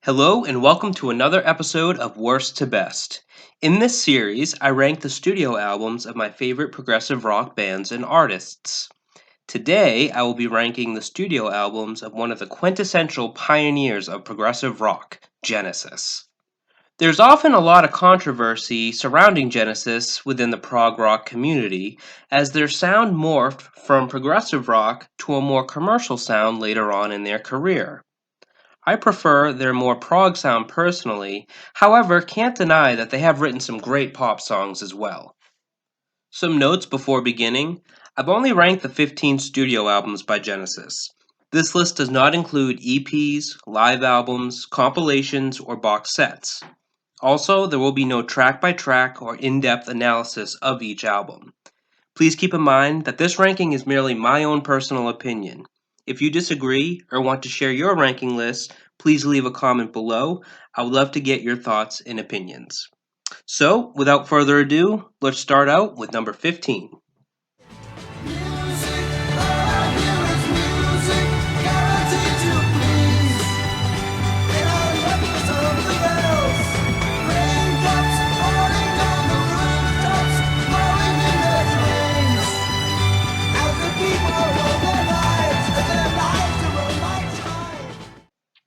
Hello, and welcome to another episode of Worst to Best. In this series, I rank the studio albums of my favorite progressive rock bands and artists. Today, I will be ranking the studio albums of one of the quintessential pioneers of progressive rock, Genesis. There's often a lot of controversy surrounding Genesis within the prog rock community, as their sound morphed from progressive rock to a more commercial sound later on in their career. I prefer their more prog sound personally, however, can't deny that they have written some great pop songs as well. Some notes before beginning. I've only ranked the 15 studio albums by Genesis. This list does not include EPs, live albums, compilations, or box sets. Also, there will be no track-by-track or in-depth analysis of each album. Please keep in mind that this ranking is merely my own personal opinion. If you disagree or want to share your ranking list, please leave a comment below. I would love to get your thoughts and opinions. So, without further ado, let's start out with number 15.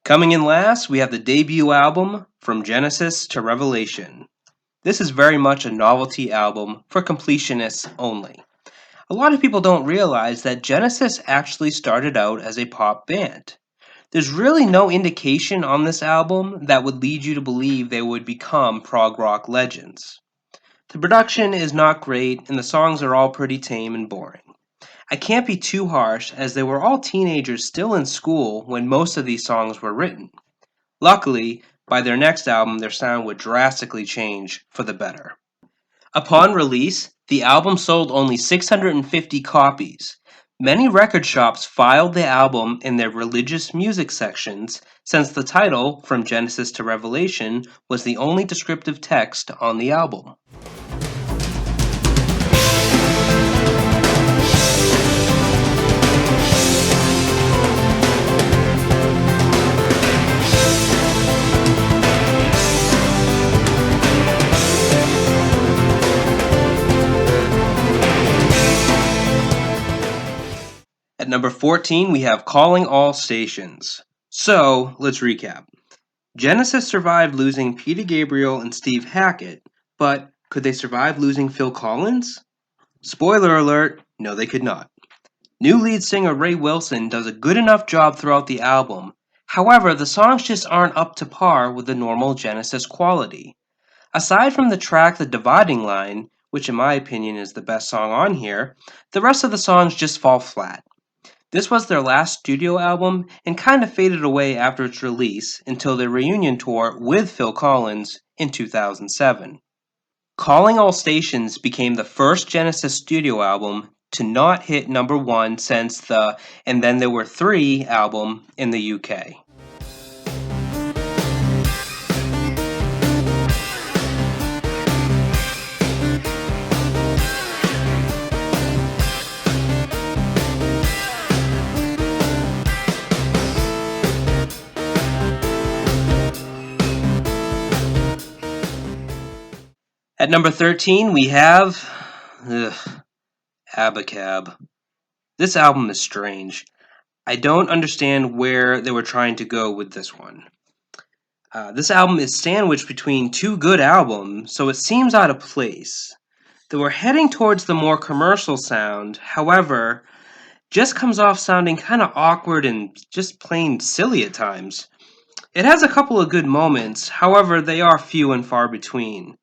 Coming in last, we have the debut album, From Genesis to Revelation. This is very much a novelty album for completionists only. A lot of people don't realize that Genesis actually started out as a pop band. There's really no indication on this album that would lead you to believe they would become prog rock legends. The production is not great, and the songs are all pretty tame and boring. I can't be too harsh, as they were all teenagers still in school when most of these songs were written. Luckily, by their next album, their sound would drastically change for the better. Upon release, the album sold only 650 copies. Many record shops filed the album in their religious music sections, since the title, From Genesis to Revelation, was the only descriptive text on the album. At number 14, we have Calling All Stations. So, let's recap. Genesis survived losing Peter Gabriel and Steve Hackett, but could they survive losing Phil Collins? Spoiler alert, no they could not. New lead singer Ray Wilson does a good enough job throughout the album, however the songs just aren't up to par with the normal Genesis quality. Aside from the track The Dividing Line, which in my opinion is the best song on here, the rest of the songs just fall flat. This was their last studio album and kind of faded away after its release until their reunion tour with Phil Collins in 2007. Calling All Stations became the first Genesis studio album to not hit number 1 since the And Then There Were Three album in the UK. At number 13, we have Abacab. This album is strange. I don't understand where they were trying to go with this one. This album is sandwiched between two good albums, so it seems out of place. They were heading towards the more commercial sound, however, just comes off sounding kind of awkward and just plain silly at times. It has a couple of good moments, however, they are few and far between.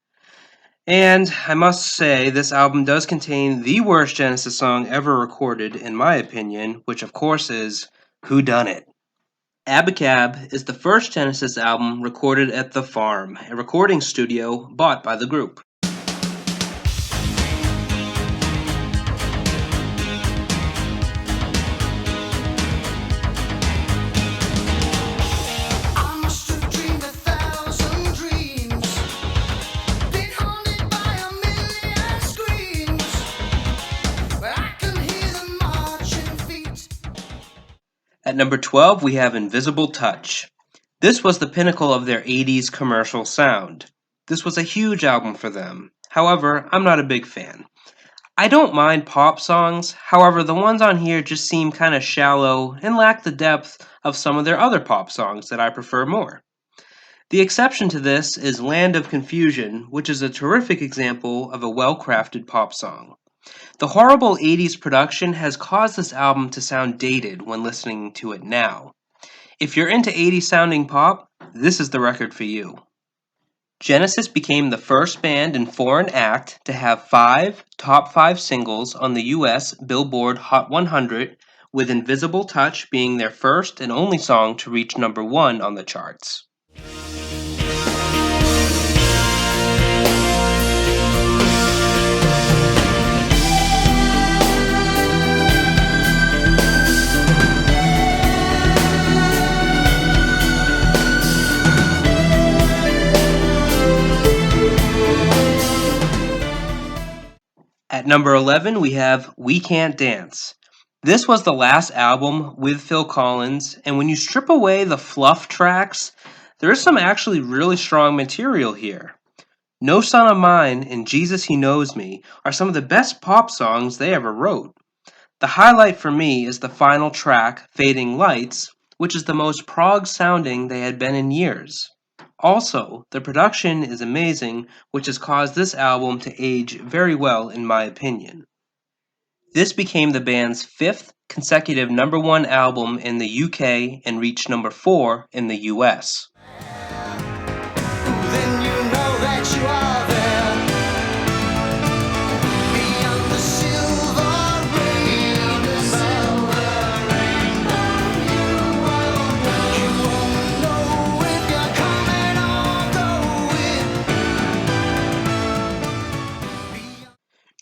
And I must say, this album does contain the worst Genesis song ever recorded, in my opinion, which of course is Who Done It? Abacab is the first Genesis album recorded at The Farm, a recording studio bought by the group. At number 12, we have Invisible Touch. This was the pinnacle of their 80s commercial sound. This was a huge album for them. However, I'm not a big fan. I don't mind pop songs, however, the ones on here just seem kind of shallow and lack the depth of some of their other pop songs that I prefer more. The exception to this is Land of Confusion, which is a terrific example of a well-crafted pop song. The horrible 80s production has caused this album to sound dated when listening to it now. If you're into 80s sounding pop, this is the record for you. Genesis became the first band in foreign act to have 5 top 5 singles on the US Billboard Hot 100, with Invisible Touch being their first and only song to reach number 1 on the charts. At number 11, we have We Cant Dance. This was the last album with Phil Collins, and when you strip away the fluff tracks, there is some actually really strong material here. No Son of Mine and Jesus He Knows Me are some of the best pop songs they ever wrote. The highlight for me is the final track, Fading Lights, which is the most prog sounding they had been in years. Also, the production is amazing, which has caused this album to age very well in my opinion. This became the band's 5th consecutive number 1 album in the UK and reached number 4 in the US. Then you know that you are there, beyond the silver rainbow. You won't know if you're coming or going.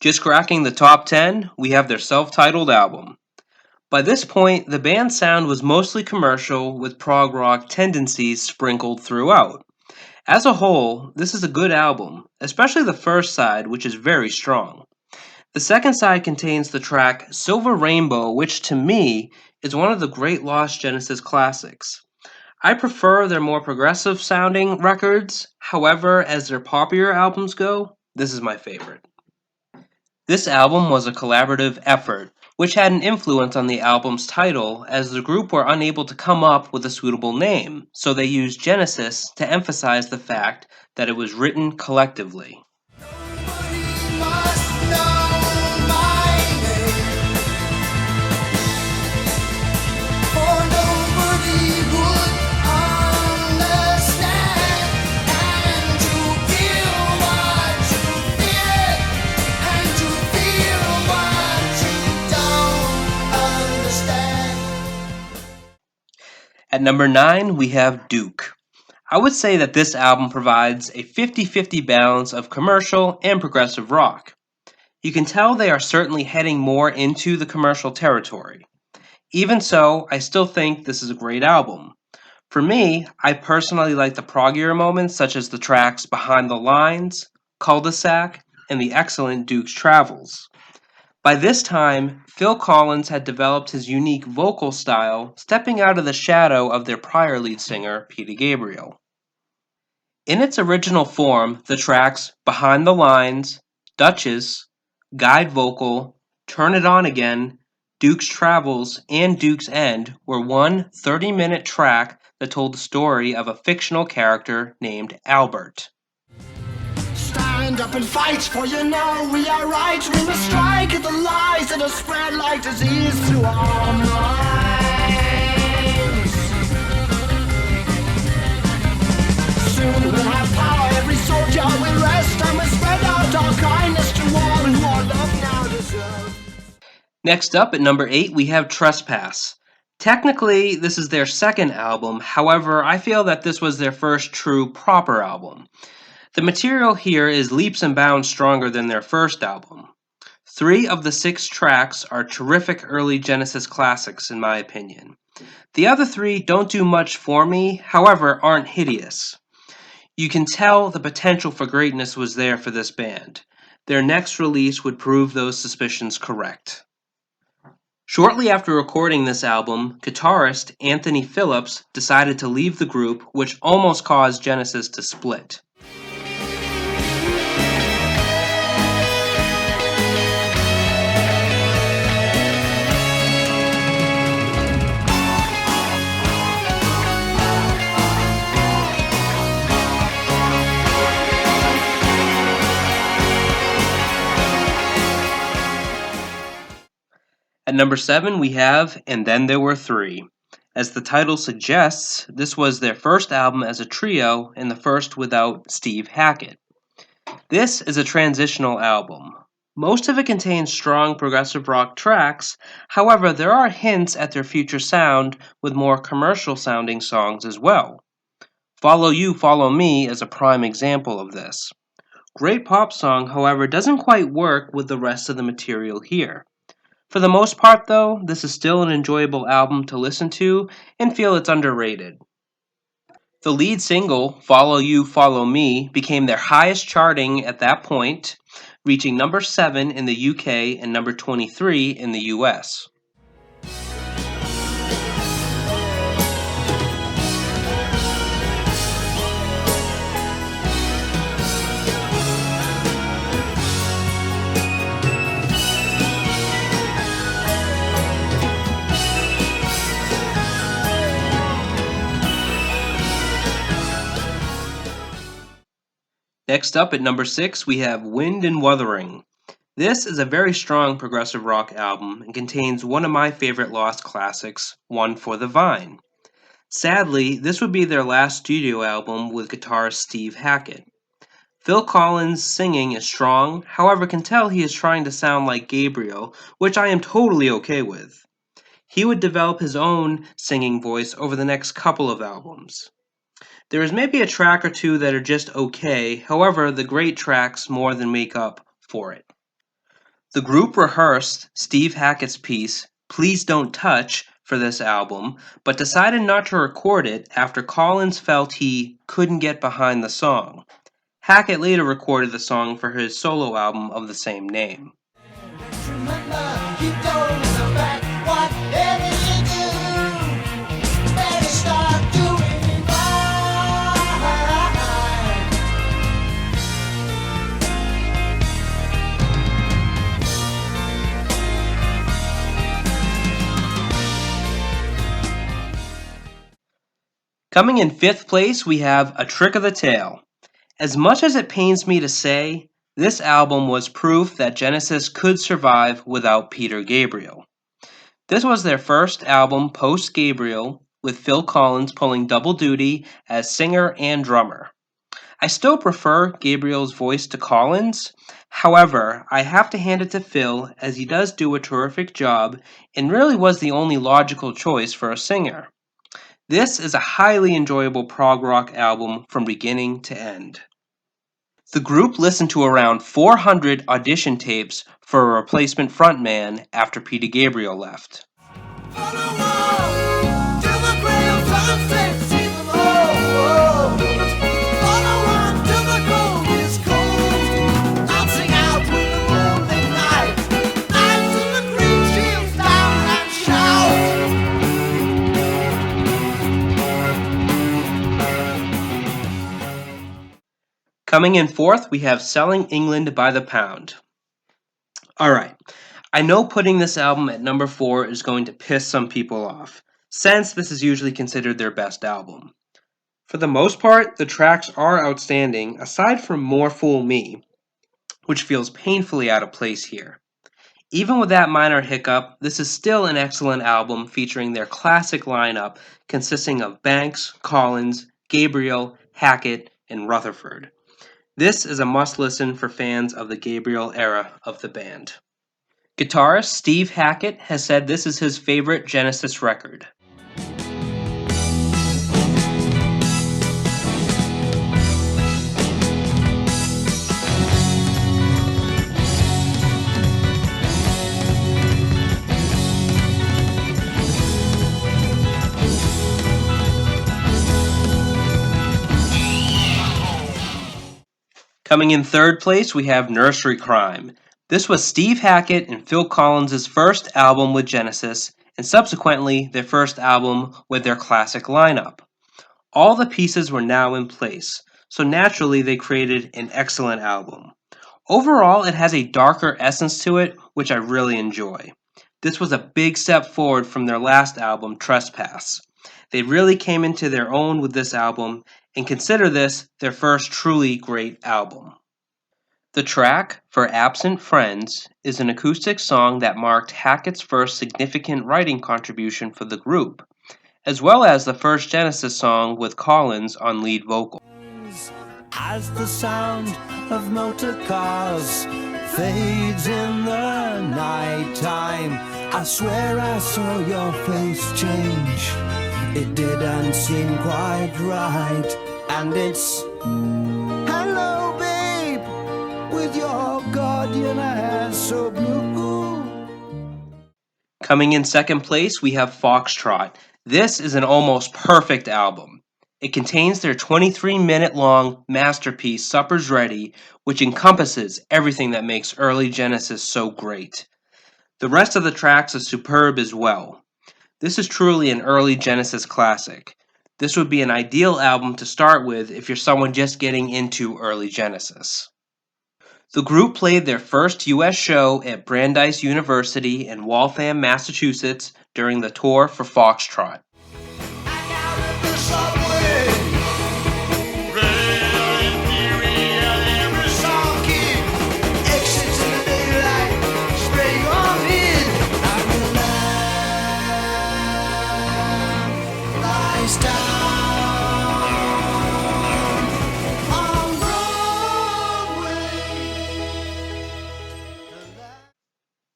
Just cracking the top 10, we have their self-titled album. By this point, the band's sound was mostly commercial with prog rock tendencies sprinkled throughout. As a whole, this is a good album, especially the first side, which is very strong. The second side contains the track Silver Rainbow, which to me is one of the great Lost Genesis classics. I prefer their more progressive sounding records, however, as their poppier albums go, this is my favorite. This album was a collaborative effort, which had an influence on the album's title as the group were unable to come up with a suitable name, so they used Genesis to emphasize the fact that it was written collectively. Nobody must know my name, for nobody would understand. And to feel what you feel, and to feel what you don't understand. At number 9, we have Duke. I would say that this album provides a 50-50 balance of commercial and progressive rock. You can tell they are certainly heading more into the commercial territory. Even so, I still think this is a great album. For me, I personally like the proggier moments such as the tracks Behind the Lines, Cul-de-sac, and the excellent Duke's Travels. By this time, Phil Collins had developed his unique vocal style, stepping out of the shadow of their prior lead singer, Peter Gabriel. In its original form, the tracks Behind the Lines, Duchess, Guide Vocal, Turn It On Again, Duke's Travels, and Duke's End were one 30-minute track that told the story of a fictional character named Albert. Stand up and fight, for you know we are right. We must strike at the lies that are spread like disease through our minds. Soon we'll have power, every soldier will rest, and we'll spread out our kindness to all who our love now deserve. Next up at number 8, we have Trespass. Technically, this is their second album, however, I feel that this was their first true proper album. The material here is leaps and bounds stronger than their first album. 3 of the 6 tracks are terrific early Genesis classics in my opinion. The other 3 don't do much for me, however aren't hideous. You can tell the potential for greatness was there for this band. Their next release would prove those suspicions correct. Shortly after recording this album, guitarist Anthony Phillips decided to leave the group, which almost caused Genesis to split. At number 7, we have And Then There Were Three. As the title suggests, this was their first album as a trio and the first without Steve Hackett. This is a transitional album. Most of it contains strong progressive rock tracks, however, there are hints at their future sound with more commercial sounding songs as well. Follow You, Follow Me is a prime example of this. Great pop song, however, doesn't quite work with the rest of the material here. For the most part, though, this is still an enjoyable album to listen to and feel it's underrated. The lead single, Follow You, Follow Me, became their highest charting at that point, reaching number 7 in the UK and number 23 in the US. Next up at number 6, we have Wind and Wuthering. This is a very strong progressive rock album and contains one of my favorite Lost classics, One for the Vine. Sadly, this would be their last studio album with guitarist Steve Hackett. Phil Collins' singing is strong, however can tell he is trying to sound like Gabriel, which I am totally okay with. He would develop his own singing voice over the next couple of albums. There is maybe a track or two that are just okay, however, the great tracks more than make up for it. The group rehearsed Steve Hackett's piece, Please Don't Touch, for this album, but decided not to record it after Collins felt he couldn't get behind the song. Hackett later recorded the song for his solo album of the same name. Coming in 5th place, we have A Trick of the Tail. As much as it pains me to say, this album was proof that Genesis could survive without Peter Gabriel. This was their first album post-Gabriel, with Phil Collins pulling double duty as singer and drummer. I still prefer Gabriel's voice to Collins, however, I have to hand it to Phil as he does do a terrific job and really was the only logical choice for a singer. This is a highly enjoyable prog rock album from beginning to end. The group listened to around 400 audition tapes for a replacement frontman after Peter Gabriel left. Coming in 4th, we have Selling England by the Pound. Alright, I know putting this album at number 4 is going to piss some people off, since this is usually considered their best album. For the most part, the tracks are outstanding, aside from More Fool Me, which feels painfully out of place here. Even with that minor hiccup, this is still an excellent album featuring their classic lineup consisting of Banks, Collins, Gabriel, Hackett, and Rutherford. This is a must-listen for fans of the Gabriel era of the band. Guitarist Steve Hackett has said this is his favorite Genesis record. Coming in 3rd place, we have Nursery Crime. This was Steve Hackett and Phil Collins' first album with Genesis, and subsequently their first album with their classic lineup. All the pieces were now in place, so naturally they created an excellent album. Overall, it has a darker essence to it, which I really enjoy. This was a big step forward from their last album, Trespass. They really came into their own with this album and consider this their first truly great album. The track, For Absent Friends, is an acoustic song that marked Hackett's first significant writing contribution for the group, as well as the first Genesis song with Collins on lead vocal. As the sound of motor cars fades in the night time, I swear I saw your face change. It didn't seem quite right. And it's hello babe, with your guardian eyes so blue. Coming in second place, we have Foxtrot. This is an almost perfect album. It contains their 23-minute-long masterpiece, Supper's Ready, which encompasses everything that makes early Genesis so great. The rest of the tracks are superb as well. This is truly an early Genesis classic. This would be an ideal album to start with if you're someone just getting into early Genesis. The group played their first U.S. show at Brandeis University in Waltham, Massachusetts during the tour for Foxtrot.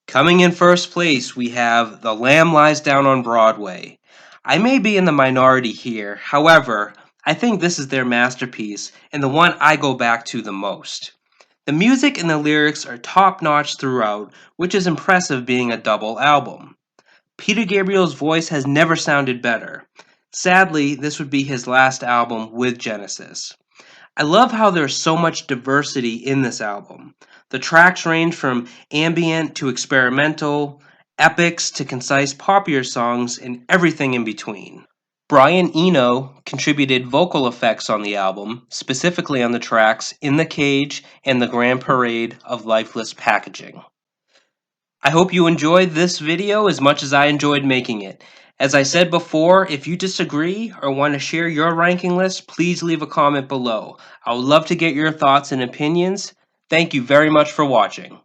Coming in first place, we have The Lamb Lies Down on Broadway. I may be in the minority here, however, I think this is their masterpiece and the one I go back to the most. The music and the lyrics are top-notch throughout, which is impressive being a double album. Peter Gabriel's voice has never sounded better. Sadly, this would be his last album with Genesis. I love how there's so much diversity in this album. The tracks range from ambient to experimental, epics to concise popular songs, and everything in between. Brian Eno contributed vocal effects on the album, specifically on the tracks In the Cage and The Grand Parade of Lifeless Packaging. I hope you enjoyed this video as much as I enjoyed making it. As I said before, if you disagree or want to share your ranking list, please leave a comment below. I would love to get your thoughts and opinions. Thank you very much for watching.